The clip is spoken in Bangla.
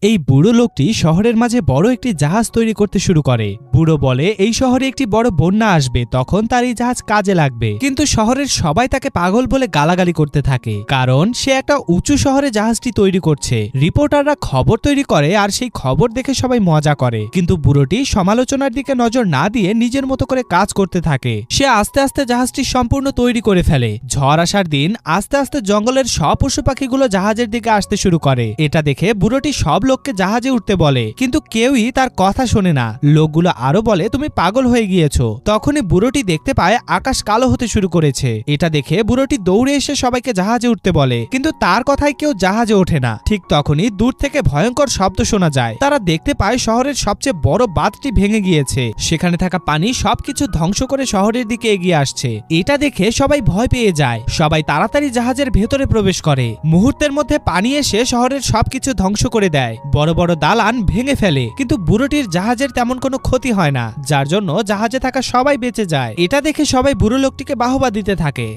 এই বুড়ো লোকটি শহরের মাঝে বড় একটি জাহাজ তৈরি করতে শুরু করে। বুড়ো বলে এই শহরে একটি বড় বন্যা আসবে, তখন তার এই জাহাজ কাজে লাগবে। কিন্তু শহরের সবাই তাকে পাগল বলে গালাগালি করতে থাকে, কারণ সে একটা উঁচু শহরে জাহাজটি তৈরি করছে। রিপোর্টাররা খবর তৈরি করে আর সেই খবর দেখে সবাই মজা করে, কিন্তু বুড়োটি সমালোচনার দিকে নজর না দিয়ে নিজের মতো করে কাজ করতে থাকে। সে আস্তে আস্তে জাহাজটি সম্পূর্ণ তৈরি করে ফেলে। ঝড় আসার দিন আস্তে আস্তে জঙ্গলের সব পশু পাখিগুলো জাহাজের দিকে আসতে শুরু করে। এটা দেখে বুড়োটি সব লোককে জাহাজে উঠতে বলে, কিন্তু কেউই তার কথা শোনে না। লোকগুলো আরো বলে তুমি পাগল হয়ে গিয়েছো। তখনই বুড়োটি দেখতে পায় আকাশ কালো হতে শুরু করেছে। এটা দেখে বুড়োটি দৌড়ে এসে সবাইকে জাহাজে উঠতে বলে, কিন্তু তার কথায় কেউ জাহাজে ওঠে না। ঠিক তখনই দূর থেকে ভয়ঙ্কর শব্দ শোনা যায়। তারা দেখতে পায় শহরের সবচেয়ে বড় বাঁধটি ভেঙে গিয়েছে। সেখানে থাকা পানি সবকিছু ধ্বংস করে শহরের দিকে এগিয়ে আসছে। এটা দেখে সবাই ভয় পেয়ে যায়। সবাই তাড়াতাড়ি জাহাজের ভেতরে প্রবেশ করে। মুহূর্তের মধ্যে পানি এসে শহরের সবকিছু ধ্বংস করে দেয়। বড় বড় দালান ভেঙে ফেলে, কিন্তু বুড়োটির জাহাজের তেমন কোনো ক্ষতি হয় না, যার জন্য জাহাজে থাকা সবাই বেঁচে যায়। এটা দেখে সবাই বুড়ো লোকটিকে বাহবা দিতে থাকে।